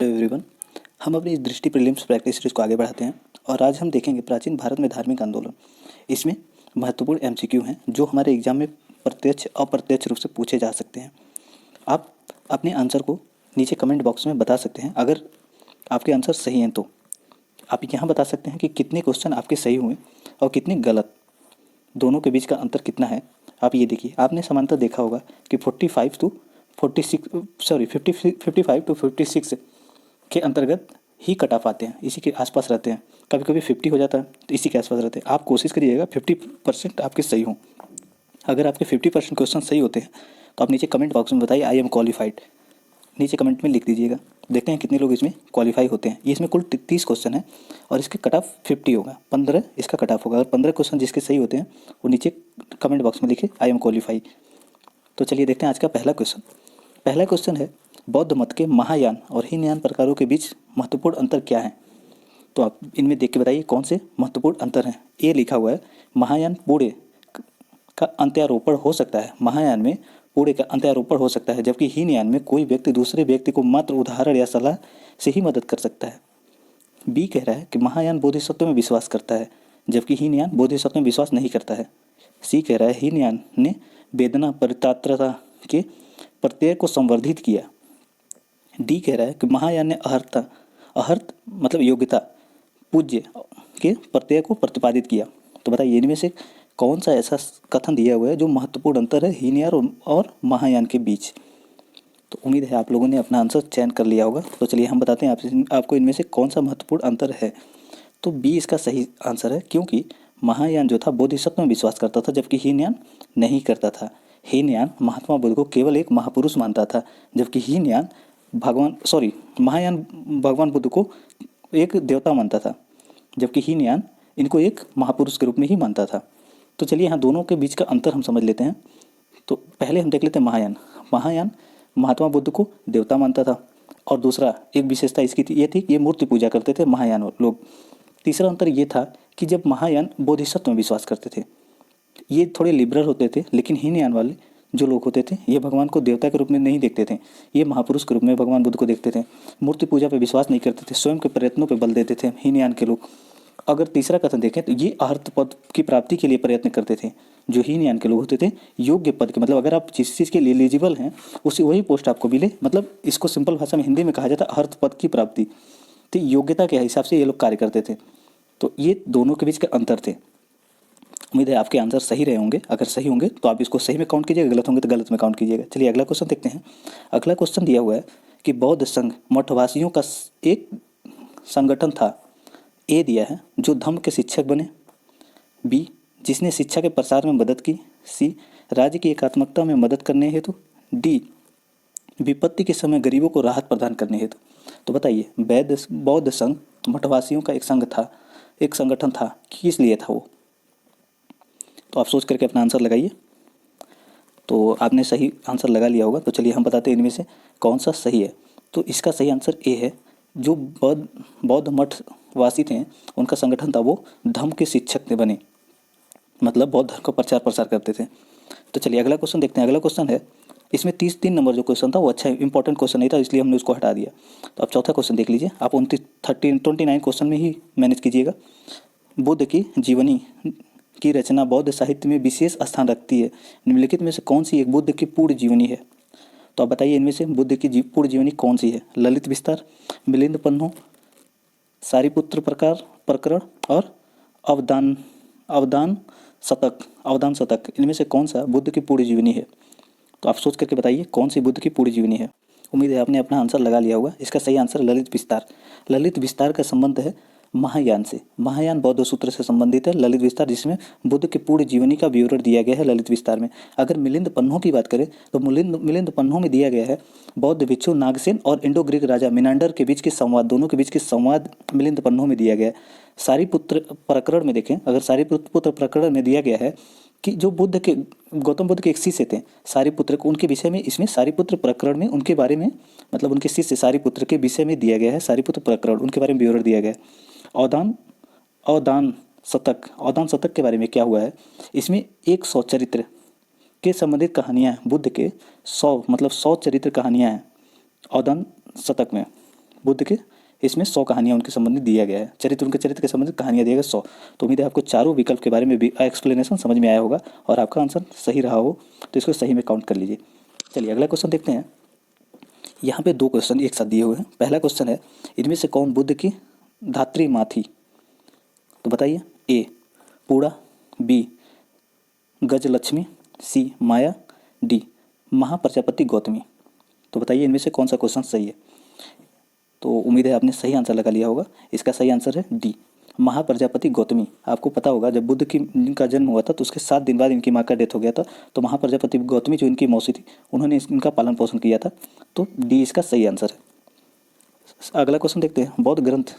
Everyone, हम अपनी इस दृष्टि प्रीलिम्स प्रैक्टिस सीरीज को आगे बढ़ाते हैं और आज हम देखेंगे प्राचीन भारत में धार्मिक आंदोलन। इसमें महत्वपूर्ण एमसीक्यू हैं जो हमारे एग्जाम में प्रत्यक्ष अप्रत्यक्ष रूप से पूछे जा सकते हैं। आप अपने आंसर को नीचे कमेंट बॉक्स में बता सकते हैं। अगर आपके आंसर सही हैं तो आप यहाँ बता सकते हैं कि कितने क्वेश्चन आपके सही हुए और कितने गलत, दोनों के बीच का अंतर कितना है। आप ये देखिए, आपने समानता देखा होगा कि 55 टू 56 के अंतर्गत ही कट ऑफ आते हैं, इसी के आसपास रहते हैं। कभी कभी 50 हो जाता है तो इसी के आसपास रहते हैं। आप कोशिश करिएगा 50% आपके सही हों। अगर आपके 50% क्वेश्चन सही होते हैं तो आप नीचे कमेंट बॉक्स में बताइए आई एम क्वालिफाइड, नीचे कमेंट में लिख दीजिएगा। देखते हैं कितने लोग इसमें क्वालिफाई होते हैं। ये इसमें कुल 30 क्वेश्चन है और इसके कट ऑफ 50 होगा, 15 इसका कट ऑफ होगा। अगर 15 क्वेश्चन जिसके सही होते हैं वो नीचे कमेंट बॉक्स में लिखे आई एम क्वालिफाई। तो चलिए देखते हैं आज का पहला क्वेश्चन। पहला क्वेश्चन है, बौद्ध मत के महायान और हीनयान प्रकारों के बीच महत्वपूर्ण अंतर क्या है। तो आप इनमें देख के बताइए कौन से महत्वपूर्ण अंतर हैं। ये लिखा हुआ है महायान पूरे का अंत्यारोपण हो सकता है, महायान में पूरे का अंत्यारोपण हो सकता है, जबकि हीनयान में कोई व्यक्ति दूसरे व्यक्ति को मात्र उदाहरण या सलाह से ही मदद कर सकता है। बी कह रहा है कि महायान बोधिसत्व में विश्वास करता है, जबकि हीनयान बोधिसत्व में विश्वास नहीं करता है। सी कह रहा है हीनयान ने वेदना परितात्रता के प्रत्यय को संवर्धित किया। डी कह रहा है कि महायान ने अहर्त मतलब योग्यता पूज्य के प्रत्यय को प्रतिपादित किया। तो बताइए इनमें से कौन सा ऐसा कथन दिया हुआ है जो महत्वपूर्ण अंतर है हीनयान और महायान के बीच। तो उम्मीद है आप लोगों ने अपना आंसर चयन कर लिया होगा। तो चलिए हम बताते हैं आपको इनमें से कौन सा महत्वपूर्ण अंतर है। तो बी इसका सही आंसर है, क्योंकि महायान जो था बोधिसत्व में विश्वास करता था जबकि हीनयान नहीं करता था। हीनयान महात्मा बुद्ध को केवल एक महापुरुष मानता था, जबकि महायान भगवान बुद्ध को एक देवता मानता था, जबकि हीनयान इनको एक महापुरुष के रूप में ही मानता था। तो चलिए यहाँ दोनों के बीच का अंतर हम समझ लेते हैं। तो पहले हम देख लेते हैं महायान महात्मा बुद्ध को देवता मानता था, और दूसरा एक विशेषता इसकी थी, ये थी कि ये मूर्ति पूजा करते थे महायान लोग। तीसरा अंतर ये था कि जब महायान बोधिसत्व में विश्वास करते थे, ये थोड़े लिबरल होते थे, लेकिन हीनयान वाले जो लोग होते थे ये भगवान को देवता के रूप में नहीं देखते थे, ये महापुरुष के रूप में भगवान बुद्ध को देखते थे। मूर्ति पूजा पे विश्वास नहीं करते थे, स्वयं के प्रयत्नों पे बल देते थे हीनयान के लोग। अगर तीसरा कथन देखें तो ये अर्थ पद की प्राप्ति के लिए प्रयत्न करते थे। जो हीनयान के लोग होते थे योग्य पद के, मतलब अगर आप जिस चीज़ के लिए एलिजिबल हैं उसी वही पोस्ट आपको मिले, मतलब इसको सिंपल भाषा में हिंदी में कहा जाता है अर्थ पद की प्राप्ति। तो योग्यता के हिसाब से ये लोग कार्य करते थे। तो ये दोनों के बीच का अंतर थे। उम्मीद है आपके आंसर सही रहे होंगे। अगर सही होंगे तो आप इसको सही में काउंट कीजिएगा, गलत होंगे तो गलत में काउंट कीजिएगा। चलिए अगला क्वेश्चन देखते हैं। अगला क्वेश्चन दिया हुआ है कि बौद्ध संघ मठवासियों का एक संगठन था। ए दिया है जो धम्म के शिक्षक बने। बी जिसने शिक्षा के प्रसार में मदद की। सी राज्य की एकात्मकता में मदद करने हेतु। डी विपत्ति के समय गरीबों को राहत प्रदान करने हेतु। तो बताइए बौद्ध संघ मठवासियों का एक संगठन था, किस लिए था वो। तो आप सोच करके अपना आंसर लगाइए। तो आपने सही आंसर लगा लिया होगा। तो चलिए हम बताते हैं इनमें से कौन सा सही है। तो इसका सही आंसर ए है। जो बौद्ध मठवासी थे उनका संगठन था वो धम्म के शिक्षक थे बने, मतलब बौद्ध धर्म का प्रचार प्रसार करते थे। तो चलिए अगला क्वेश्चन देखते हैं। अगला क्वेश्चन है, इसमें 3 नंबर जो क्वेश्चन था वो अच्छा इंपॉर्टेंट क्वेश्चन नहीं था, इसलिए हमने उसको हटा दिया। तो आप चौथा क्वेश्चन देख लीजिए। आप 29 क्वेश्चन में ही मैनेज कीजिएगा। बुद्ध की जीवनी की रचना बौद्ध साहित्य में विशेष स्थान रखती है। निम्नलिखित में से कौन सी एक बुद्ध की पूर्ण जीवनी है। तो आप बताइए इनमें से बुद्ध की पूर्ण जीवनी कौन सी है। ललित विस्तार, मिलिंद पन्हो, सारिपुत्र प्रकरण और अवदान शतक, इनमें से कौन सा बुद्ध की पूर्ण जीवनी है। तो आप सोच करके बताइए कौन सी बुद्ध की पूर्ण जीवनी है। उम्मीद है आपने अपना आंसर लगा लिया होगा। इसका सही आंसर ललित विस्तार। ललित विस्तार का संबंध है महायान से। महायान बौद्ध सूत्र से संबंधित है ललित विस्तार, जिसमें बुद्ध के पूर्ण जीवनी का विवरण दिया गया है ललित विस्तार में। अगर मिलिंद पन्हो की बात करें तो मिलिंद पन्हो में दिया गया है बौद्ध भिक्षु नागसेन और इंडो ग्रीक राजा मिनांडर के बीच के संवाद, दोनों के बीच के संवाद मिलिंद पन्हो में दिया गया है। सारिपुत्र प्रकरण में देखें, अगर सारिपुत्र प्रकरण में दिया गया है कि जो गौतम बुद्ध के एक शिष्य थे सारिपुत्र को, उनके विषय में इसमें सारिपुत्र प्रकरण में उनके बारे में, मतलब उनके शिष्य सारिपुत्र के विषय में दिया गया है सारिपुत्र प्रकरण, उनके बारे में विवरण दिया गया है। अवदान शतक के बारे में क्या हुआ है, इसमें 100 चरित्र के संबंधित कहानियाँ हैं। बुद्ध के 100 चरित्र कहानियाँ हैं अवदान शतक में। बुद्ध के इसमें 100 कहानियाँ उनके संबंधित दिया गया है, चरित्र उनके चरित्र के संबंधित कहानियाँ दिया गया 100। तो उम्मीद है आपको चारों विकल्प के बारे में भी एक्सप्लेनेशन समझ में आया होगा और आपका आंसर सही रहा हो तो इसको सही में काउंट कर लीजिए। चलिए अगला क्वेश्चन देखते हैं। यहाँ पे 2 क्वेश्चन एक साथ दिए हुए हैं। पहला क्वेश्चन है, इनमें से कौन बुद्ध की धात्री माँ थी? तो बताइए, ए पूड़ा, बी गजलक्ष्मी, सी माया, डी महाप्रजापति गौतमी। तो बताइए इनमें से कौन सा क्वेश्चन सही है? तो उम्मीद है आपने सही आंसर लगा लिया होगा। इसका सही आंसर है डी महाप्रजापति गौतमी। आपको पता होगा जब बुद्ध की इनका जन्म हुआ था तो उसके 7 दिन बाद इनकी माँ का डेथ हो गया था। तो महाप्रजापति गौतमी जो इनकी मौसी थी उन्होंने इनका पालन पोषण किया था। तो डी इसका सही आंसर है। अगला क्वेश्चन देखते हैं। बौद्ध ग्रंथ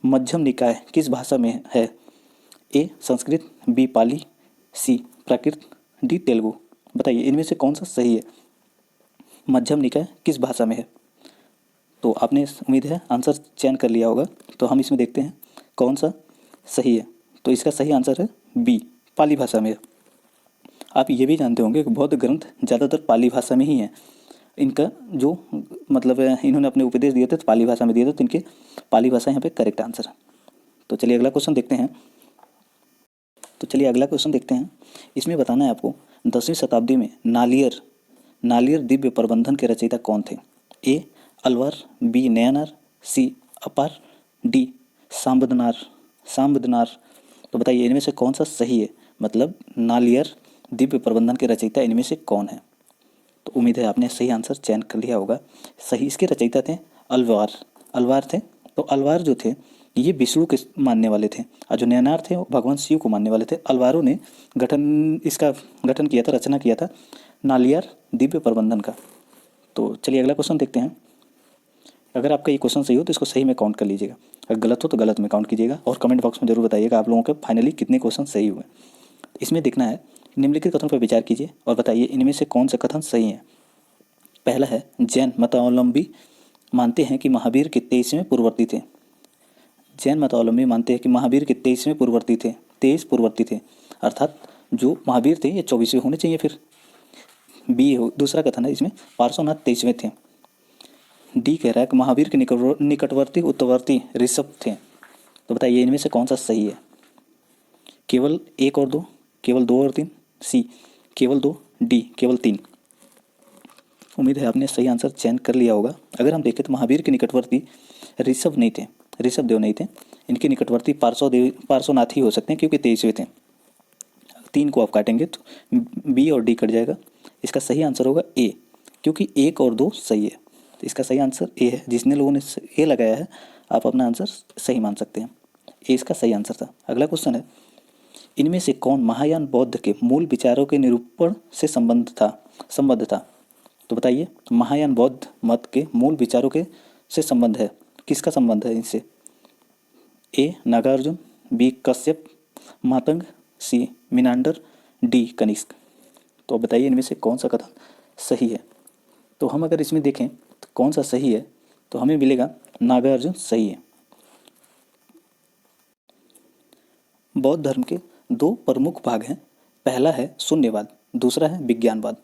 मध्यम निकाय किस भाषा में है? ए संस्कृत, बी पाली, सी प्राकृत, डी तेलुगु। बताइए इनमें से कौन सा सही है? मध्यम निकाय किस भाषा में है? तो आपने उम्मीद है आंसर चयन कर लिया होगा। तो हम इसमें देखते हैं कौन सा सही है। तो इसका सही आंसर है बी पाली भाषा में है। आप ये भी जानते होंगे कि बौद्ध ग्रंथ ज़्यादातर पाली भाषा में ही है। इनका जो मतलब इन्होंने अपने उपदेश दिए थे तो पाली भाषा में दिए थे, तो इनके पाली भाषा यहाँ पे करेक्ट आंसर है। तो चलिए अगला क्वेश्चन देखते हैं। इसमें बताना है आपको 10वीं शताब्दी में नालियर दिव्य प्रबंधन के रचयिता कौन थे? ए अलवर, बी नयनार, सी अपार, डी सांबदनार। तो बताइए इनमें से कौन सा सही है? मतलब नालियर दिव्य प्रबंधन के रचयिता इनमें से कौन है? तो उम्मीद है आपने सही आंसर चयन कर लिया होगा। सही इसके रचयिता थे अलवार थे। तो अलवार जो थे ये विष्णु के मानने वाले थे और जो नयनार थे वो भगवान शिव को मानने वाले थे। अलवारों ने इसका गठन किया था, रचना किया था नालियर दिव्य प्रबंधन का। तो चलिए अगला क्वेश्चन देखते हैं। अगर आपका ये क्वेश्चन सही हो तो इसको सही में काउंट कर लीजिएगा, अगर गलत हो तो गलत में काउंट कीजिएगा और कमेंट बॉक्स में जरूर बताइएगा आप लोगों के फाइनली कितने क्वेश्चन सही हुए। इसमें देखना है, निम्नलिखित कथन पर विचार कीजिए और बताइए इनमें से कौन सा कथन सही है। पहला है, जैन मतावलंबी मानते हैं कि महावीर के 23वें पूर्ववर्ती थे। जैन मतावलंबी मानते हैं कि महावीर के 23वें पूर्ववर्ती थे, 23 पूर्ववर्ती थे, अर्थात जो महावीर थे ये 24वें होने चाहिए। फिर बी दूसरा कथन है, इसमें पार्श्वनाथ 23वें थे। डी कह रहा है कि महावीर के निकटवर्ती उत्तरवर्ती ऋषभ थे। तो बताइए इनमें से कौन सा सही है? केवल 1 और 2, केवल 2 और 3, सी केवल 2, डी केवल 3। उम्मीद है आपने सही आंसर चयन कर लिया होगा। अगर हम देखें तो महावीर के निकटवर्ती ऋषभ देव नहीं थे। इनके निकटवर्ती पार्श्वनाथ ही हो सकते हैं क्योंकि 23वें थे। 3 को आप काटेंगे तो बी और डी कट जाएगा। इसका सही आंसर होगा ए, क्योंकि 1 और 2 सही है। तो इसका सही आंसर ए है। जिसने लोगों ने ए लगाया है आप अपना आंसर सही मान सकते हैं। ए इसका सही आंसर था। अगला क्वेश्चन है, इनमें से कौन महायान बौद्ध के मूल विचारों के निरूपण से संबद्ध था? तो बताइए महायान बौद्ध मत के मूल विचारों के से संबंध है, किसका संबंध है इनसे? ए नागार्जुन, बी कश्यप मातंग, सी मिनांडर, डी कनिष्क। तो बताइए इनमें से कौन सा कथन सही है? तो हम अगर इसमें देखें तो कौन सा सही है तो हमें मिलेगा नागार्जुन सही है। बौद्ध धर्म के 2 प्रमुख भाग हैं। पहला है शून्यवाद, दूसरा है विज्ञानवाद।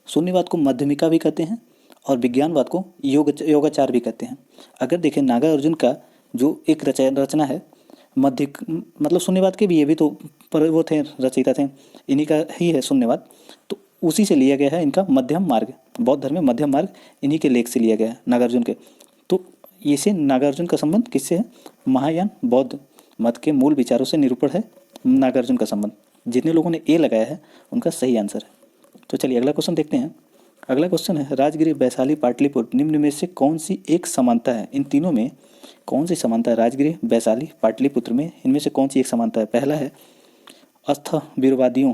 शून्यवाद को मध्यमिका भी कहते हैं और विज्ञानवाद को योगाचार भी कहते हैं। अगर देखें नागार्जुन का जो एक रचना है मतलब शून्यवाद के भी ये भी तो वो थे, रचयिता थे, इन्हीं का ही है शून्यवाद। तो उसी से लिया गया है इनका मध्यम मार्ग। बौद्ध धर्म में मध्यम मार्ग इन्हीं के लेख से लिया गया है, नागार्जुन के। तो इसे नागार्जुन का संबंध किससे है? महायान बौद्ध मत के मूल विचारों से निरूपण है नागार्जुन का संबंध। जितने लोगों ने ए लगाया है उनका सही आंसर है। तो चलिए अगला क्वेश्चन देखते हैं। अगला क्वेश्चन है, राजगिरी वैशाली पाटलिपुत्र निम्न में से कौन सी एक समानता है? इन तीनों में कौन सी समानता है? राजगिरी वैशाली पाटलिपुत्र में इनमें से कौन सी एक समानता है? पहला है अस्थवीरवादियों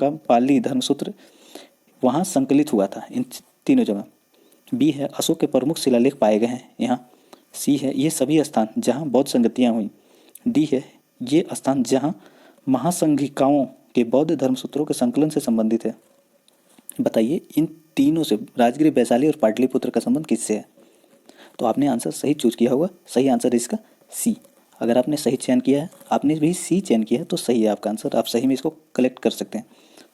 का पाली धर्मसूत्र वहाँ संकलित हुआ था, इन तीनों जगह। बी है अशोक के प्रमुख शिलालेख पाए गए हैं यहाँ। सी है ये सभी स्थान जहाँ बौद्ध संगतियाँ हुई। डी है ये स्थान जहाँ महासंघिकाओं के बौद्ध धर्मसूत्रों के संकलन से संबंधित है। बताइए इन तीनों से राजगिरी वैशाली और पाटलिपुत्र का संबंध किससे है? तो आपने आंसर सही चूज किया होगा। सही आंसर है इसका सी। अगर आपने सही चयन किया है, आपने भी सी चयन किया है तो सही है आपका आंसर। आप सही में इसको कलेक्ट कर सकते हैं।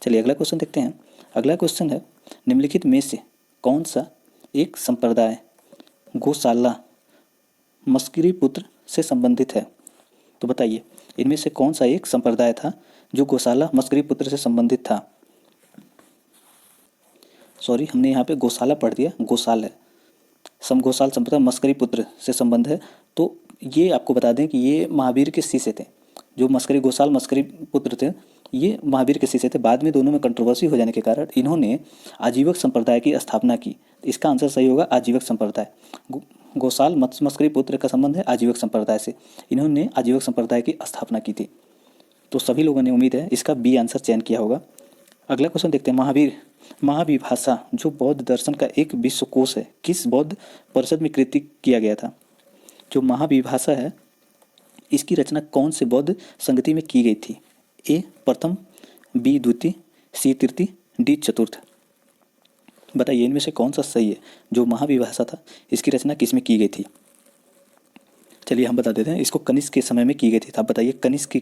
चलिए अगला क्वेश्चन देखते हैं। अगला क्वेश्चन है, निम्नलिखित में से कौन सा एक संप्रदाय गौशाला मस्करी पुत्र से संबंधित है। तो बताइए इनमें से कौन सा एक संप्रदाय था जो गौशाला मस्करी पुत्र से संबंधित था। सॉरी, हमने यहाँ पे गौशाला पढ़ दिया, गौशाल है। समगोसाल संप्रदाय मस्करी पुत्र से संबंध है। तो ये आपको बता दें कि ये महावीर के शिष्य थे। जो मस्करी गोसाल मस्करी पुत्र थे ये महावीर के शिष्य थे। बाद में दोनों में कंट्रोवर्सी हो जाने के कारण इन्होंने आजीवक संप्रदाय की स्थापना की। इसका आंसर सही होगा आजीवक संप्रदाय। गोसाल मस्करी पुत्र का संबंध है आजीवक संप्रदाय से। इन्होंने आजीवक संप्रदाय की स्थापना की थी। तो सभी लोगों ने उम्मीद है इसका बी आंसर चयन किया होगा। अगला क्वेश्चन देखते हैं। महाविभाषा जो बौद्ध दर्शन का एक विश्वकोश है किस बौद्ध परिषद में कृति किया गया था। जो महाविभाषा है इसकी रचना कौन से बौद्ध संगति में की गई थी। ए प्रथम, बी द्वितीय, सी तृतीय, डी चतुर्थ। बताइए इनमें से कौन सा सही है। जो महाविभाषा था इसकी रचना किस में की गई थी। चलिए हम बता देते हैं, इसको कनिष्क के समय में की गई थी। आप बताइए कनिष्क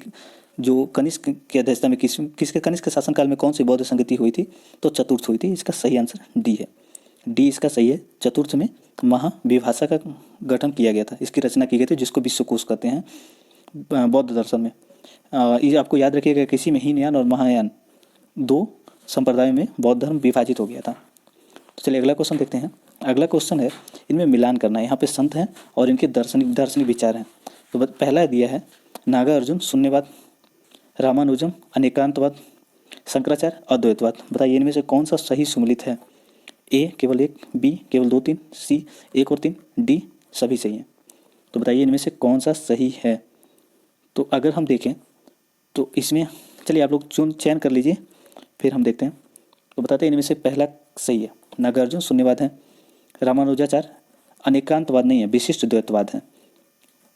की अध्यक्षता में किसके कनिष्क के शासनकाल में कौन सी बौद्ध संगति हुई थी। तो चतुर्थ हुई थी। इसका सही आंसर डी है। डी इसका सही है। चतुर्थ में महाविभाषा का गठन किया गया था। इसकी रचना की गई थी जिसको विश्वकोश कहते हैं बौद्ध दर्शन में। ये आपको याद रखिएगा किसी में हीनयान और महायान दो संप्रदायों में बौद्ध धर्म विभाजित हो गया था। तो चलिए अगला क्वेश्चन देखते हैं। अगला क्वेश्चन है इनमें मिलान करना है। यहाँ पे संत हैं और इनके दार्शनिक विचार हैं। तो पहला दिया है नागार्जुन शून्यवाद, रामानुजम अनेकांतवाद, शंकराचार्य अद्वैतवाद। बताइए इनमें से कौन सा सही सुमेलित है। ए केवल एक, बी केवल 2 3, सी 1 और 3, डी सभी सही हैं। तो बताइए इनमें से कौन सा सही है। तो अगर हम देखें तो इसमें चलिए आप लोग चयन कर लीजिए फिर हम देखते हैं। तो बताते हैं इनमें से पहला सही है। नागार्जुन शून्यवाद है, रामानुजाचार्य अनेकांतवाद नहीं है, विशिष्ट द्वैतवाद है।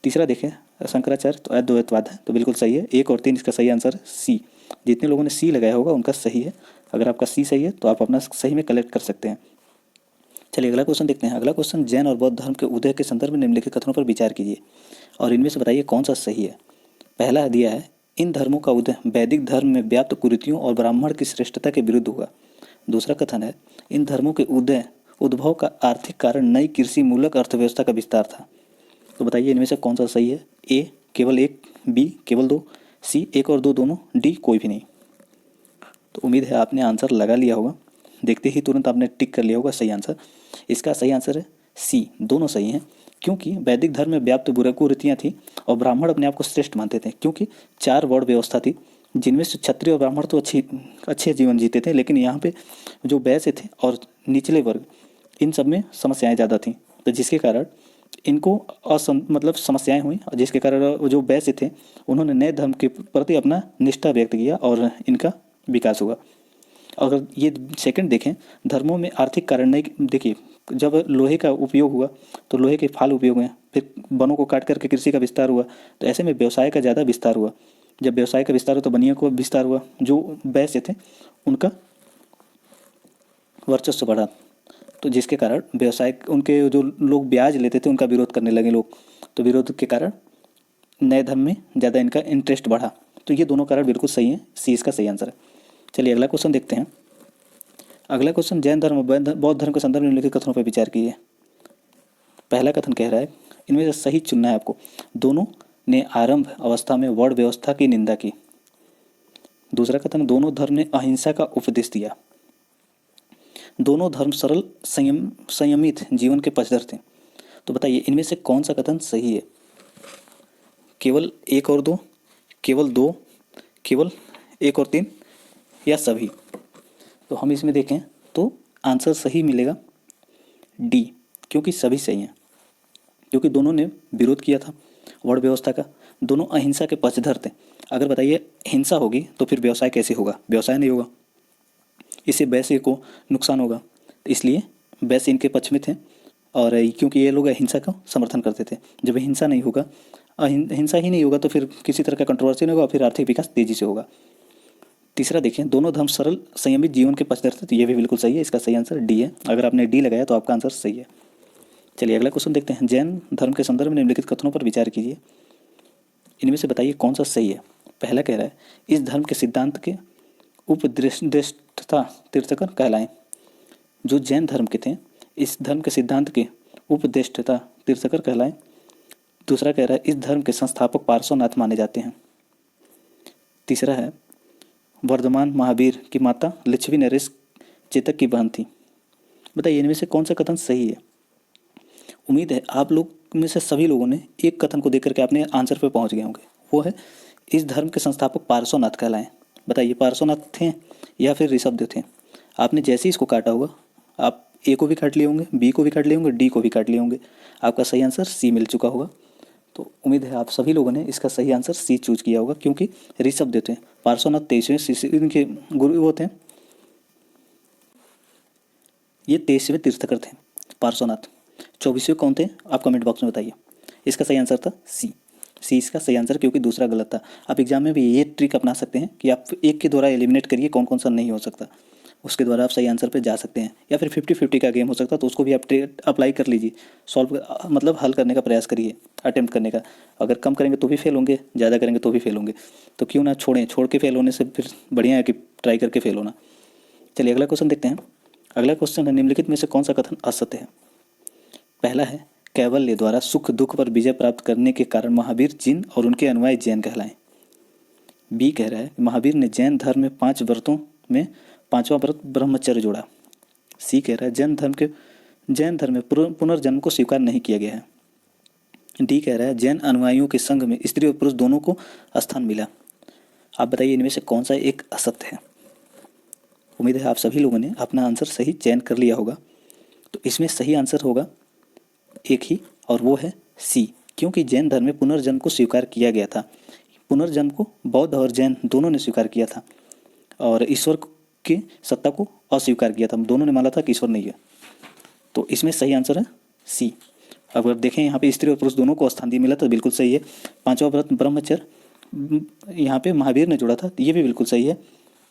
तीसरा देखें शंकराचार्य तो अद्वैतवाद है। तो बिल्कुल सही है। 1 और 3 इसका सही आंसर सी। जितने लोगों ने सी लगाया होगा उनका सही है। अगर आपका सी सही है तो आप अपना सही में कलेक्ट कर सकते हैं। चलिए अगला क्वेश्चन देखते हैं। अगला क्वेश्चन जैन और बौद्ध धर्म के उदय के संदर्भ में निम्नलिखित कथनों पर विचार कीजिए और इनमें से बताइए कौन सा सही है। पहला दिया है इन धर्मों का उदय वैदिक धर्म में व्याप्त कुरीतियों और ब्राह्मण की श्रेष्ठता के विरुद्ध हुआ। दूसरा कथन है इन धर्मों के उद्भव का आर्थिक कारण नई कृषि मूलक अर्थव्यवस्था का विस्तार था। तो बताइए इनमें से कौन सा सही है। ए केवल 1, बी केवल 2, सी 1 और 2 दोनों, डी कोई भी नहीं। तो उम्मीद है आपने आंसर लगा लिया होगा। देखते ही तुरंत आपने टिक कर लिया होगा सही आंसर। इसका सही आंसर है सी, दोनों सही हैं। क्योंकि वैदिक धर्म में व्याप्त कुरीतियाँ थी और ब्राह्मण अपने आप को श्रेष्ठ मानते थे। क्योंकि 4 वर्ण व्यवस्था थी जिनमें से क्षत्रिय और ब्राह्मण तो अच्छे जीवन जीते थे, लेकिन यहाँ पे जो वैश्य थे और निचले वर्ग इन सब में समस्याएं ज़्यादा थीं। तो जिसके कारण इनको समस्याएं हुई और जिसके कारण जो वैश्य थे उन्होंने नए धर्म के प्रति अपना निष्ठा व्यक्त किया और इनका विकास हुआ। अगर ये सेकंड देखें धर्मों में आर्थिक कारण नहीं, देखिए जब लोहे का उपयोग हुआ तो लोहे के फाल उपयोग हुए, फिर वनों को काट करके कृषि का विस्तार हुआ। तो ऐसे में व्यवसाय का ज़्यादा विस्तार हुआ। जब व्यवसाय का विस्तार हुआ तो बनिया को विस्तार हुआ। जो वैश्य थे उनका वर्चस्व बढ़ा। तो जिसके कारण व्यवसाय उनके जो लोग ब्याज लेते थे उनका विरोध करने लगे लोग। तो विरोध के कारण नए धर्म में ज़्यादा इनका इंटरेस्ट बढ़ा। तो ये दोनों कारण बिल्कुल सही हैं। सी इसका सही आंसर है। चलिए अगला क्वेश्चन देखते हैं। अगला क्वेश्चन जैन धर्म बौद्ध धर्म के संदर्भ में निम्नलिखित कथनों पर विचार कीजिए। पहला कथन कह रहा है इनमें से सही चुनना है आपको। दोनों ने आरंभ अवस्था में वर्ण व्यवस्था की निंदा की। दूसरा कथन दोनों धर्म ने अहिंसा का उपदेश दिया। दोनों धर्म सरल संयमित जीवन के पक्षधर थे। तो बताइए इनमें से कौन सा कथन सही है। केवल 1 और 2, केवल 2, केवल 1 और 3 या सभी। तो हम इसमें देखें तो आंसर सही मिलेगा डी, क्योंकि सभी सही हैं। क्योंकि दोनों ने विरोध किया था वर्ण व्यवस्था का, दोनों अहिंसा के पक्षधर थे। अगर बताइए हिंसा होगी तो फिर व्यवसाय कैसे होगा, व्यवसाय नहीं होगा, इससे वैश्य को नुकसान होगा। इसलिए वैश्य इनके पक्ष में थे और क्योंकि ये लोग अहिंसा का समर्थन करते थे। जब हिंसा नहीं होगा, हिंसा ही नहीं होगा तो फिर किसी तरह का कंट्रोवर्सी नहीं होगा, फिर आर्थिक विकास तेजी से होगा। तीसरा देखिए दोनों धर्म सरल संयमित जीवन के पक्षधर थे। तो ये भी बिल्कुल सही है। इसका सही आंसर डी है। अगर आपने डी लगाया तो आपका आंसर सही है। चलिए अगला क्वेश्चन देखते हैं। जैन धर्म के संदर्भ में निम्नलिखित कथनों पर विचार कीजिए। इनमें से बताइए कौन सा सही है। पहला कह रहा है इस धर्म के सिद्धांत के उपदेष्टा तीर्थंकर कहलाएं। जो जैन धर्म के थे इस धर्म के सिद्धांत के उपदेष्टा तीर्थकर कहलाएं। दूसरा कह रहा है इस धर्म के संस्थापक पार्श्वनाथ माने जाते हैं। तीसरा है वर्धमान महावीर की माता लिच्छवी नरेश चेतक की बहन थी। बताइए इनमें से कौन सा कथन सही है। उम्मीद है आप लोग में से सभी लोगों ने एक कथन को देख करके अपने आंसर पे पहुंच गए होंगे, वो है इस धर्म के संस्थापक पार्श्वनाथ कहलाएं। बताइए पार्श्वनाथ थे या फिर ऋषभदेव थे। आपने जैसे ही इसको काटा होगा आप ए को भी काट लिए होंगे, बी को भी काट लिए होंगे, डी को भी काट लिए होंगे। आपका सही आंसर सी मिल चुका होगा। तो उम्मीद है आप सभी लोगों ने इसका सही आंसर सी चूज किया होगा, क्योंकि ऋषभदेव थे। पार्श्वनाथ 23वें शिष्य इनके गुरु वो थे, ये 23वें तीर्थकर थे पार्श्वनाथ। 24वें कौन थे आप कमेंट बॉक्स में बताइए। इसका सही आंसर था सी। सी इसका सही आंसर, क्योंकि दूसरा गलत था। आप एग्जाम में भी ये ट्रिक अपना सकते हैं कि आप एक के द्वारा एलिमिनेट करिए कौन कौन सा नहीं हो सकता, उसके द्वारा आप सही आंसर पे जा सकते हैं। या फिर 50-50 का गेम हो सकता है, तो उसको भी आप अप्लाई कर लीजिए। सॉल्व मतलब हल करने का प्रयास करिए, अटेम्प्ट करने का। अगर कम करेंगे तो भी फेल होंगे, ज़्यादा करेंगे तो भी फेल होंगे। तो क्यों ना छोड़ें, छोड़ के फेल होने से फिर बढ़िया है कि ट्राई करके फेल होना। चलिए अगला क्वेश्चन देखते हैं। अगला क्वेश्चन है निम्नलिखित में से कौन सा कथन असत्य है। पहला है कैवल्य द्वारा सुख दुख पर विजय प्राप्त करने के कारण महावीर जिन और उनके अनुयायी जैन कहलाएं। बी कह रहा है महावीर ने जैन धर्म में 5 व्रतों में 5वां व्रत ब्रह्मचर्य जोड़ा। सी कह रहा है जैन धर्म में पुनर्जन्म को स्वीकार नहीं किया गया है। डी कह रहा है जैन अनुयायियों के संघ में स्त्री और पुरुष दोनों को स्थान मिला। आप बताइए इनमें से कौन सा एक असत्य है। उम्मीद है आप सभी लोगों ने अपना आंसर सही चयन कर लिया होगा। तो इसमें सही आंसर होगा एक ही, और वो है सी, क्योंकि जैन धर्म में पुनर्जन्म को स्वीकार किया गया था। पुनर्जन्म को बौद्ध और जैन दोनों ने स्वीकार किया था, और ईश्वर की सत्ता को अस्वीकार किया था। दोनों ने माना था कि ईश्वर नहीं है। तो इसमें सही आंसर है सी। अगर देखें यहाँ पे स्त्री और पुरुष दोनों को स्थान दिया मिला तो बिल्कुल सही है। 5वां व्रत ब्रह्मचर्य यहाँ पे महावीर ने जोड़ा था, ये भी बिल्कुल सही है।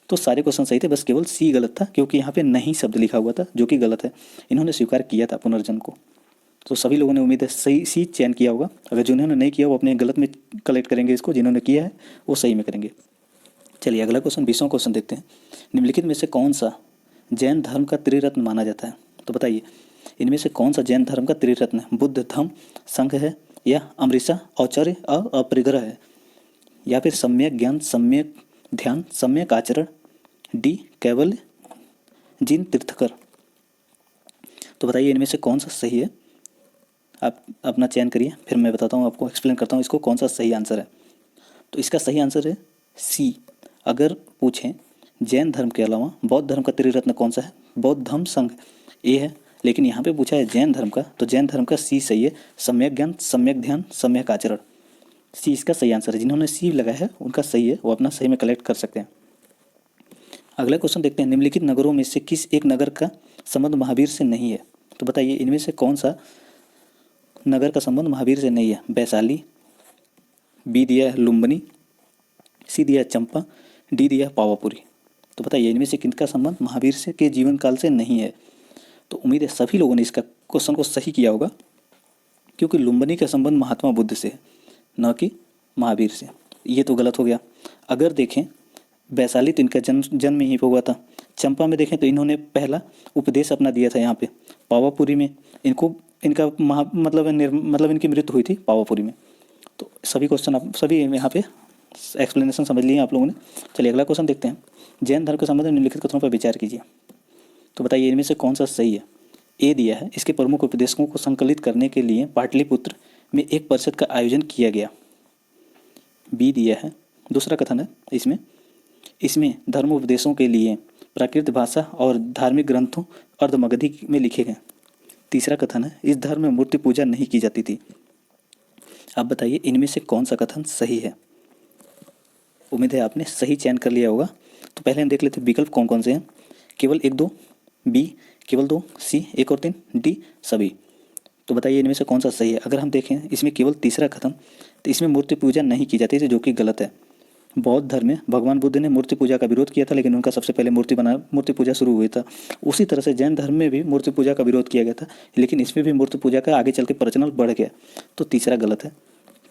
तो सारे क्वेश्चन सही थे, बस केवल सी गलत था, क्योंकि यहाँ पे नहीं शब्द लिखा हुआ था, जो कि गलत है। इन्होंने स्वीकार किया था पुनर्जन्म को। तो सभी लोगों ने उम्मीद है सही सी चयन किया होगा। अगर जिन्होंने नहीं किया वो अपने गलत में कलेक्ट करेंगे इसको, जिन्होंने किया है वो सही में करेंगे। चलिए अगला क्वेश्चन 20वां क्वेश्चन देखते हैं। निम्नलिखित में से कौन सा जैन धर्म का त्रिरत्न माना जाता है। तो बताइए इनमें से कौन सा जैन धर्म का त्रिरत्न है। बुद्ध धम्म संघ है, या अमृता औचर्य और अपरिग्रह है, या फिर सम्यक ज्ञान सम्यक ध्यान सम्यक आचरण, डी कैवल्य जिन तीर्थकर। तो बताइए इनमें से कौन सा सही है। आप अपना चयन करिए, फिर मैं बताता हूँ आपको, एक्सप्लेन करता हूँ इसको कौन सा सही आंसर है। तो इसका सही आंसर है सी। अगर पूछें जैन धर्म के अलावा बौद्ध धर्म का त्रिरत्न कौन सा है, बौद्ध धम्म संघ ए है, लेकिन यहाँ पे पूछा है जैन धर्म का, तो जैन धर्म का सी सही है। सम्यक ज्ञान सम्यक ध्यान सम्यक आचरण, सी इसका सही आंसर है। जिन्होंने सी लगाया है उनका सही है, वो अपना सही में कलेक्ट कर सकते हैं। अगला क्वेश्चन देखते हैं। निम्नलिखित नगरों में से किस एक नगर का संबंध महावीर से नहीं है। तो बताइए इनमें से कौन सा नगर का संबंध महावीर से नहीं है। वैशाली, बी दिया है लुम्बिनी, सी दिया है चंपा, डी दिया है पावापुरी। तो बताइए इनमें से किनका संबंध महावीर से के जीवन काल से नहीं है। तो उम्मीद है सभी लोगों ने इसका क्वेश्चन को सही किया होगा, क्योंकि लुम्बिनी का संबंध महात्मा बुद्ध से है, न कि महावीर से। ये तो गलत हो गया। अगर देखें वैशाली तो इनका जन्म यहीं पर हुआ था। चंपा में देखें तो इन्होंने पहला उपदेश अपना दिया था यहाँ पे। पावापुरी में इनका मतलब इनकी मृत्यु हुई थी पावापुरी में। तो सभी क्वेश्चन आप सभी यहाँ पे एक्सप्लेनेशन समझ लिए आप लोगों ने। चलिए अगला क्वेश्चन देखते हैं। जैन धर्म के संबंध में निम्नलिखित कथनों पर विचार कीजिए। तो बताइए इनमें से कौन सा सही है। ए दिया है इसके प्रमुख उपदेशकों को संकलित करने के लिए पाटलिपुत्र में एक परिषद का आयोजन किया गया। बी दिया है दूसरा कथन है इसमें धर्मोपदेशों के लिए प्राकृत भाषा और धार्मिक ग्रंथों अर्धमगधी में लिखे गए। तीसरा कथन है इस धर्म में मूर्ति पूजा नहीं की जाती थी। आप बताइए इनमें से कौन सा कथन सही है। उम्मीद है आपने सही चयन कर लिया होगा। तो पहले हम देख लेते हैं विकल्प कौन कौन से हैं। केवल 1 2, बी केवल 2, सी 1 और 3, डी सभी। तो बताइए इनमें से कौन सा सही है। अगर हम देखें इसमें केवल तीसरा कथन, तो इसमें मूर्ति पूजा नहीं की जाती थी, जो कि गलत है। बौद्ध धर्म में भगवान बुद्ध ने मूर्ति पूजा का विरोध किया था, लेकिन उनका सबसे पहले मूर्ति पूजा शुरू हुई था। उसी तरह से जैन धर्म में भी मूर्ति पूजा का विरोध किया गया था, लेकिन इसमें भी मूर्ति पूजा का आगे चल के प्रचलन बढ़ गया। तो तीसरा गलत है।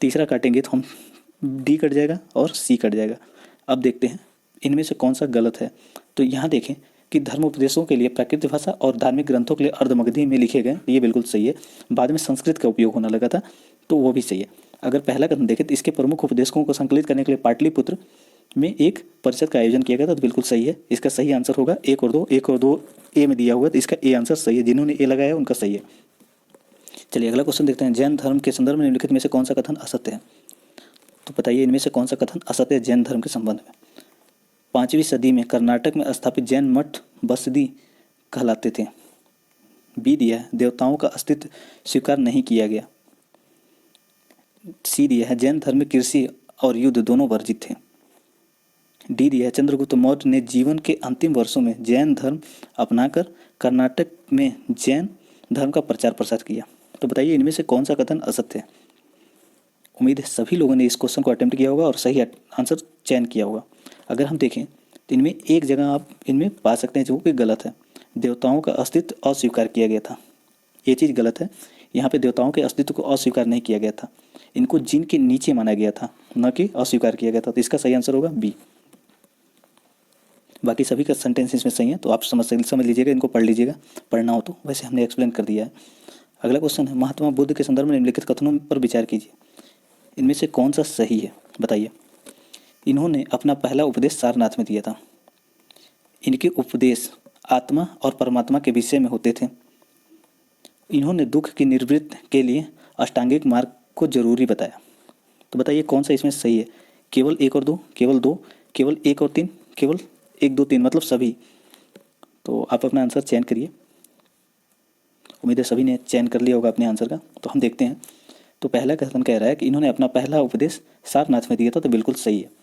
तीसरा काटेंगे तो हम डी कट जाएगा और सी कट जाएगा। अब देखते हैं इनमें से कौन सा गलत है। तो यहाँ देखें कि धर्म उपदेशों के लिए प्राकृत भाषा और धार्मिक ग्रंथों के लिए अर्धमगधी में लिखे गए, ये बिल्कुल सही है। बाद में संस्कृत का उपयोग होने लगा था, तो वो भी सही है। अगर पहला कथन देखें तो इसके प्रमुख उपदेशकों को संकलित करने के लिए पाटलिपुत्र में एक परिषद का आयोजन किया गया था, तो बिल्कुल सही है। इसका सही आंसर होगा 1 और 2। 1 और 2 ए में दिया हुआ है, तो इसका ए आंसर सही है। जिन्होंने ए लगाया उनका सही है। चलिए अगला क्वेश्चन देखते हैं। जैन धर्म के संदर्भ में निम्नलिखित में से कौन सा कथन असत्य है? तो बताइए इनमें से कौन सा कथन असत्य है जैन धर्म के संबंध में? 5वीं सदी में कर्नाटक में स्थापित जैन मठ बसदी कहलाते थे। बी दिया है देवताओं का अस्तित्व स्वीकार नहीं किया गया। सी दिया है जैन धर्म में कृषि और युद्ध दोनों वर्जित थे। डी दिया है चंद्रगुप्त मौर्य ने जीवन के अंतिम वर्षों में जैन धर्म अपनाकर कर्नाटक में जैन धर्म का प्रचार प्रसार किया। तो बताइए इनमें से कौन सा कथन असत्य है? उम्मीद है सभी लोगों ने इस क्वेश्चन को अटेम्प्ट किया होगा और सही आंसर चयन किया होगा। अगर हम देखें तो इनमें एक जगह आप इनमें पा सकते हैं जो कि गलत है। देवताओं का अस्तित्व अस्वीकार किया गया था, ये चीज़ गलत है। यहाँ पे देवताओं के अस्तित्व को अस्वीकार नहीं किया गया था, इनको जिन के नीचे माना गया था, न कि अस्वीकार किया गया था। तो इसका सही आंसर होगा बी। बाकी सभी का सेंटेंस इसमें सही है, तो आप समझ लीजिएगा, इनको पढ़ लीजिएगा, पढ़ना हो तो। वैसे हमने एक्सप्लेन कर दिया है। अगला क्वेश्चन है महात्मा बुद्ध के संदर्भ में निम्नलिखित कथनों पर विचार कीजिए। इनमें से कौन सा सही है बताइए? इन्होंने अपना पहला उपदेश सारनाथ में दिया था। इनके उपदेश आत्मा और परमात्मा के विषय में होते थे। इन्होंने दुख की निवृत्ति के लिए अष्टांगिक मार्ग को जरूरी बताया। तो बताइए कौन सा इसमें सही है? केवल 1 और 2, केवल 2, केवल 1 और 3, केवल 1, 2, 3, मतलब सभी। तो आप अपना आंसर चयन करिए। उम्मीद है सभी ने चयन कर लिया होगा अपने आंसर का। तो हम देखते हैं। तो पहला कथन कह रहा है कि इन्होंने अपना पहला उपदेश सारनाथ में दिया था, तो बिल्कुल सही है।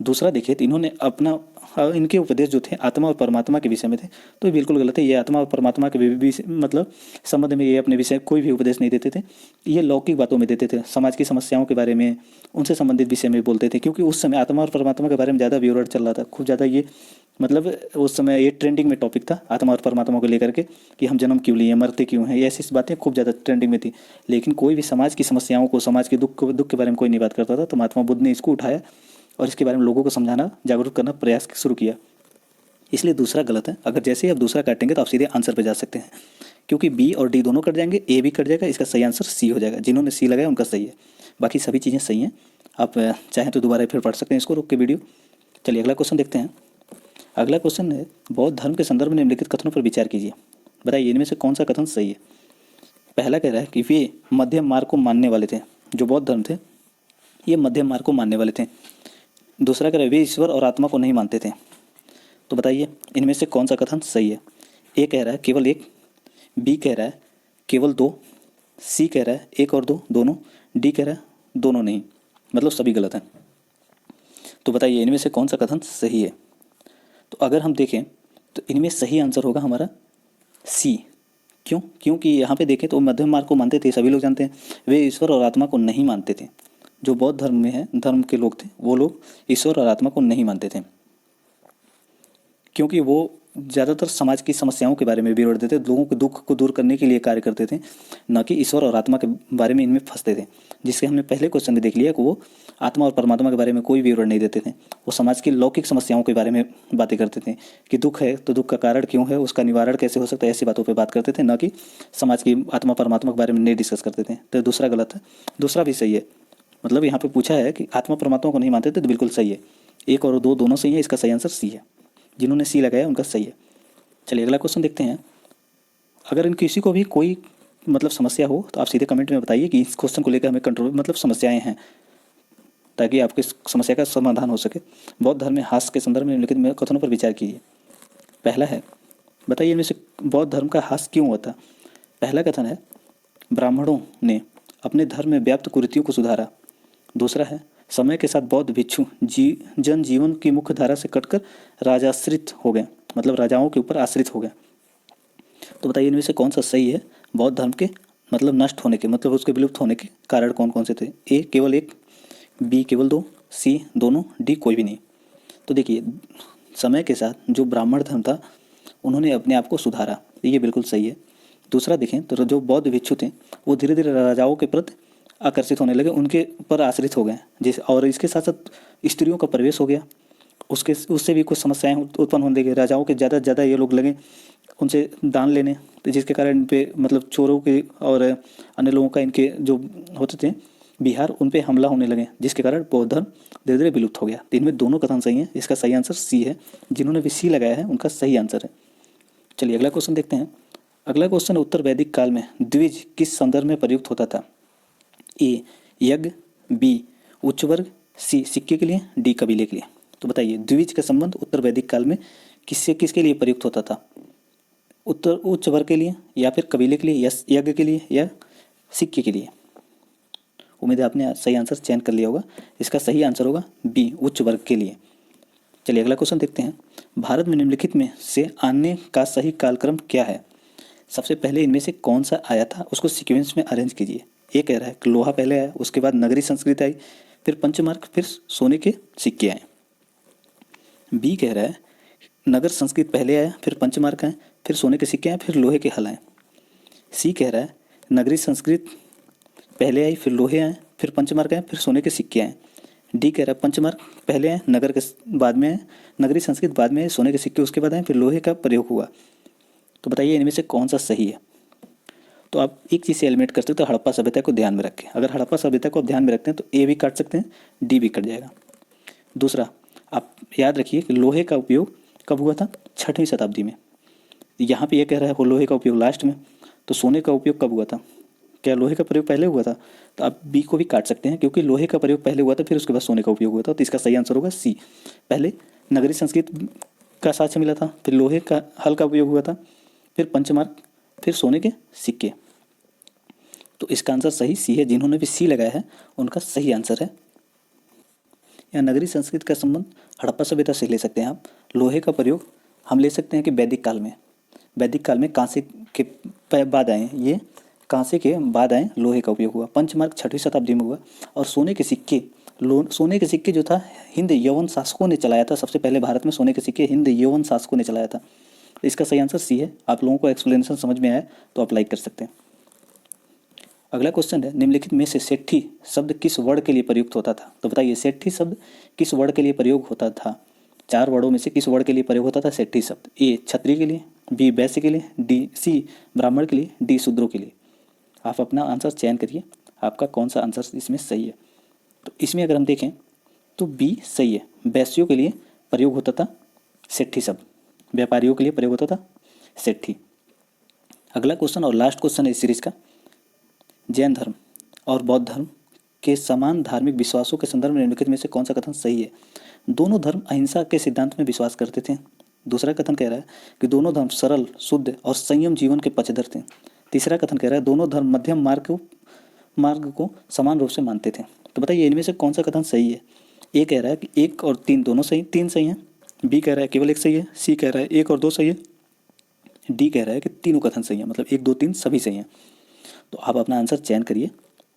दूसरा देखिए तो इन्होंने अपना इनके उपदेश जो थे आत्मा और परमात्मा के विषय में थे, तो ये बिल्कुल गलत है। ये आत्मा और परमात्मा के मतलब संबंध में ये अपने विषय कोई भी उपदेश नहीं देते थे। ये लौकिक बातों में देते थे, समाज की समस्याओं के बारे में, उनसे संबंधित विषय में बोलते थे, क्योंकि उस समय आत्मा और परमात्मा के बारे में ज़्यादा विवरण चल रहा था, खूब ज़्यादा। ये मतलब उस समय ये ट्रेंडिंग में टॉपिक था आत्मा और परमात्मा को लेकर के, कि हम जन्म क्यों लिए, मरते क्यों हैं, ये ऐसी बातें खूब ज़्यादा ट्रेंडिंग में थी। लेकिन कोई भी समाज की समस्याओं को, समाज के दुख के बारे में कोई नहीं बात करता था। तो महात्मा बुद्ध ने इसको उठाया और इसके बारे में लोगों को समझाना, जागरूक करना प्रयास शुरू किया। इसलिए दूसरा गलत है। अगर जैसे ही आप दूसरा काटेंगे तो आप सीधे आंसर पे जा सकते हैं, क्योंकि बी और डी दोनों कट जाएंगे, ए भी कट जाएगा। इसका सही आंसर सी हो जाएगा। जिन्होंने सी लगाया उनका सही है, बाकी सभी चीज़ें सही हैं। आप चाहें तो दोबारा फिर पढ़ सकते हैं इसको, रोक के वीडियो। चलिए अगला क्वेश्चन देखते हैं। अगला क्वेश्चन है बौद्ध धर्म के संदर्भ में निम्नलिखित कथनों पर विचार कीजिए। बताइए इनमें से कौन सा कथन सही है? पहला कह रहा है कि वे मध्यम मार्ग को मानने वाले थे। जो बौद्ध धर्म थे ये मध्यम मार्ग को मानने वाले थे। दूसरा कह रहा है वे ईश्वर और आत्मा को नहीं मानते थे। तो बताइए इनमें से कौन सा कथन सही है? ए कह रहा है केवल 1, बी कह रहा है केवल 2, सी कह रहा है 1 और 2 दोनों, डी कह रहा है दोनों नहीं, मतलब सभी गलत हैं। तो बताइए इनमें से कौन सा कथन सही है? तो अगर हम देखें तो इनमें सही आंसर होगा हमारा सी। क्यों? क्योंकि यहाँ पे देखें तो मध्यम मार्ग को मानते थे, सभी लोग जानते हैं। वे ईश्वर और आत्मा को नहीं मानते थे। जो बौद्ध धर्म में है, धर्म के लोग थे, वो लोग ईश्वर और आत्मा को नहीं मानते थे, क्योंकि वो ज़्यादातर समाज की समस्याओं के बारे में विवरण देते थे, लोगों के दुख को दूर करने के लिए कार्य करते थे, न कि ईश्वर और आत्मा के बारे में इनमें फंसते थे। जिसके हमने पहले क्वेश्चन में देख लिया कि वो आत्मा और परमात्मा के बारे में कोई विवरण नहीं देते थे। वो समाज की लौकिक समस्याओं के बारे में बातें करते थे कि दुख है तो दुख का कारण क्यों है, उसका निवारण कैसे हो सकता है, ऐसी बातों पर बात करते थे, न कि समाज की आत्मा परमात्मा के बारे में नहीं डिस्कस करते थे। तो दूसरा गलत है। दूसरा भी सही है। मतलब यहाँ पर पूछा है कि आत्मा परमात्मा को नहीं मानते थे, तो बिल्कुल सही है। 1 और 2 दोनों सही है। इसका सही आंसर सी है। जिन्होंने सी लगाया उनका सही है। चलिए अगला क्वेश्चन देखते हैं। अगर इन किसी को भी कोई मतलब समस्या हो तो आप सीधे कमेंट में बताइए कि इस क्वेश्चन को लेकर हमें कंट्रोल मतलब समस्याएं हैं, ताकि आपकी समस्या का समाधान हो सके। बौद्ध धर्म में हास्य के संदर्भ में निम्नलिखित कथनों पर विचार कीजिए। पहला है बताइए इनमें से बौद्ध धर्म का हास्य क्यों हुआ था? पहला कथन है ब्राह्मणों ने अपने धर्म में व्याप्त कुरीतियों को सुधारा। दूसरा है समय के साथ बौद्ध भिक्षु जनजीवन की मुख्य धारा से कटकर राजाश्रित हो गए, मतलब राजाओं के ऊपर आश्रित हो गए। तो बताइए इनमें से कौन सा सही है? बौद्ध धर्म के मतलब नष्ट होने के, मतलब उसके विलुप्त होने के कारण कौन कौन से थे? ए केवल 1, बी केवल 2, सी दोनों, डी कोई भी नहीं। तो देखिए समय के साथ जो ब्राह्मण धर्म था उन्होंने अपने आप को सुधारा, ये बिल्कुल सही है। दूसरा देखें तो जो बौद्ध भिक्षु थे वो धीरे धीरे राजाओं के प्रति आकर्षित होने लगे, उनके पर आश्रित हो गए, जिस और इसके साथ साथ स्त्रियों का प्रवेश हो गया उससे भी कुछ समस्याएं उत्पन्न होने लगी। राजाओं के ज़्यादा से ज़्यादा ये लोग लगे उनसे दान लेने, तो जिसके कारण इन पे मतलब चोरों के और अन्य लोगों का इनके जो होते थे बिहार, उन पे हमला होने लगे, जिसके कारण बौद्ध धर्म धीरे धीरे विलुप्त हो गया। तो इनमें दोनों कथन सही हैं, इसका सही आंसर सी है। जिन्होंने भी सी लगाया है उनका सही आंसर है। चलिए अगला क्वेश्चन देखते हैं। अगला क्वेश्चन, उत्तर वैदिक काल में द्विज किस संदर्भ में प्रयुक्त होता था? ए यज्ञ, बी उच्च वर्ग, सी सिक्के के लिए, डी कबीले के लिए। तो बताइए द्विज का संबंध उत्तर वैदिक काल में किससे किसके लिए प्रयुक्त होता था? उत्तर उच्च वर्ग के लिए, या फिर कबीले के लिए, या यज्ञ के लिए, या सिक्के के लिए? उम्मीद है आपने सही आंसर चयन कर लिया होगा। इसका सही आंसर होगा बी उच्च वर्ग के लिए। चलिए अगला क्वेश्चन देखते हैं। भारत में निम्नलिखित में से आने का सही कालक्रम क्या है? सबसे पहले इनमें से कौन सा आया था, उसको सीक्वेंस में अरेंज कीजिए। ए कह रहा है कि लोहा पहले आया, उसके बाद नगरी संस्कृति आई, फिर पंचमार्क, फिर सोने के सिक्के आए। बी कह रहा है नगर संस्कृत पहले आया, फिर पंचमार्क आए, फिर सोने के सिक्के आए, फिर लोहे के हल आए। सी कह रहा है नगरी संस्कृत पहले आई, फिर लोहे आए, फिर पंचमार्क आए, फिर सोने के सिक्के आए। डी कह रहा है पंचमार्क पहले आए, नगर के बाद में आए, नगरी संस्कृत बाद में आए, सोने के सिक्के उसके बाद आए, फिर लोहे का प्रयोग हुआ। तो बताइए इनमें से कौन सा सही है? तो आप एक चीज़ से एलिमिनेट कर सकते हो, हड़प्पा सभ्यता को ध्यान में रखें। अगर हड़प्पा सभ्यता को आप ध्यान में रखते हैं तो ए भी काट सकते हैं, डी भी कट जाएगा। दूसरा, आप याद रखिए कि लोहे का उपयोग कब हुआ था? 6वीं शताब्दी में। यहाँ पे ये कह रहा है वो लोहे का उपयोग लास्ट में, तो सोने का उपयोग कब हुआ था? क्या लोहे का प्रयोग पहले हुआ था? तो आप बी को भी काट सकते हैं, क्योंकि लोहे का प्रयोग पहले हुआ था, फिर उसके बाद सोने का उपयोग हुआ था। तो इसका सही आंसर होगा सी। पहले नगरी संस्कृत का साक्ष्य मिला था, फिर लोहे का हल का उपयोग हुआ था, फिर पंचमार्क, फिर सोने के सिक्के। तो इसका आंसर सही सी है। जिन्होंने भी सी लगाया है उनका सही आंसर है। या नगरी संस्कृत का संबंध हड़प्पा सभ्यता से ले सकते हैं आप। लोहे का प्रयोग हम ले सकते हैं कि वैदिक काल में, वैदिक काल में कांसे के बाद आए ये, कांसे के बाद आए लोहे का उपयोग हुआ। पंचमार्क 6वीं शताब्दी में हुआ। और सोने के सिक्के, सोने के सिक्के जो था हिंद यवन शासकों ने चलाया था। सबसे पहले भारत में सोने के सिक्के हिंद यवन शासकों ने चलाया था। तो इसका सही आंसर सी है। आप लोगों को एक्सप्लेनेशन समझ में आया तो आप लाइक कर सकते हैं। अगला क्वेश्चन है, निम्नलिखित में से सेठी शब्द किस वर्ण के लिए प्रयुक्त होता था? तो बताइए सेठी शब्द किस वर्ण के लिए प्रयोग होता था? 4 वर्णों में से किस वर्ण के लिए प्रयोग होता था सेठी शब्द? ए क्षत्रिय के लिए, बी वैश्य के लिए, डी सी ब्राह्मण के लिए, डी शूद्रों के लिए। आप अपना आंसर चयन करिए, आपका कौन सा आंसर इसमें सही है। तो इसमें अगर हम देखें तो बी सही है। वैश्यों के लिए प्रयोग होता था सेठी शब्द, व्यापारियों के लिए प्रयोग होता था सेठी। अगला क्वेश्चन और लास्ट क्वेश्चन है इस सीरीज का। जैन धर्म और बौद्ध धर्म के समान धार्मिक विश्वासों के संदर्भ में निम्नलिखित में से कौन सा कथन सही है? दोनों धर्म अहिंसा के सिद्धांत में विश्वास करते थे। दूसरा कथन कह रहा है कि दोनों धर्म सरल, शुद्ध और संयम जीवन के पक्षधर थे। तीसरा कथन कह रहा है दोनों धर्म मध्यम मार्ग को समान रूप से मानते थे। तो बताइए इनमें से कौन सा कथन सही है? ए कह रहा है कि 1 और 3 दोनों सही, 3 सही हैं। बी कह रहा है केवल 1 सही है। सी कह रहा है 1 और 2 सही है। डी कह रहा है कि तीनों कथन सही है, मतलब 1, 2, 3 सभी सही हैं। तो आप अपना आंसर चयन करिए।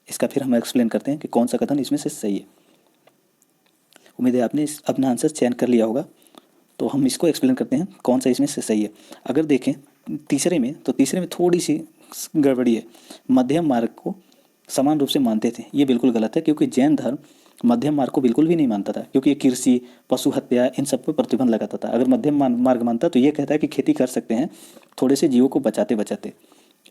इसका फिर हम एक्सप्लेन करते हैं कि कौन सा कथन इसमें से सही है। उम्मीद है आपने अपना आंसर चयन कर लिया होगा। तो हम इसको एक्सप्लेन करते हैं कौन सा इसमें से सही है। अगर देखें तीसरे में, तो तीसरे में थोड़ी सी गड़बड़ी है। मध्यम मार्ग को समान रूप से मानते थे, ये बिल्कुल गलत है, क्योंकि जैन धर्म मध्यम मार्ग को बिल्कुल भी नहीं मानता था, क्योंकि ये कृषि, पशु हत्या, इन सब पर प्रतिबंध लगाता था। अगर मध्यम मार्ग मानता तो ये कहता है कि खेती कर सकते हैं थोड़े से जीवों को बचाते बचाते।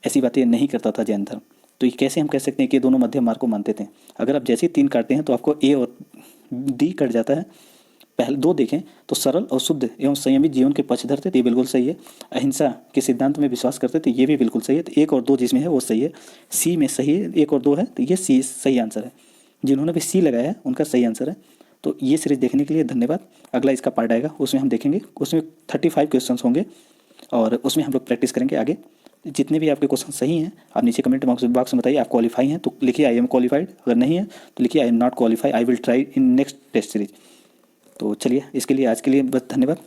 ऐसी बातें नहीं करता था जैन धर्म। तो ये कैसे हम कह सकते हैं कि दोनों मध्यम मार्ग को मानते थे? अगर आप जैसे ही 3 काटते हैं तो आपको ए और डी कट जाता है। पहले 2 देखें तो सरल और शुद्ध एवं संयमित जीवन के पक्षधर थे, तो ये बिल्कुल सही है। अहिंसा के सिद्धांत में विश्वास करते थे, ये भी बिल्कुल सही है। तो 1 और 2 जिसमें है वो सही है। सी में सही है, 1 और 2 है, तो ये सी सही आंसर है। जिन्होंने भी सी लगाया है उनका सही आंसर है। तो ये सीरीज देखने के लिए धन्यवाद। अगला इसका पार्ट आएगा, उसमें हम देखेंगे, उसमें 35 क्वेश्चन होंगे और उसमें हम लोग प्रैक्टिस करेंगे आगे। जितने भी आपके क्वेश्चन सही हैं आप नीचे कमेंट बॉक्स में बताइए। आप क्वालिफाई हैं तो लिखिए आई एम क्वालिफाइड, अगर नहीं है तो लिखिए I am not qualify, I will try in next test series. तो चलिए इसके लिए आज के लिए बस धन्यवाद।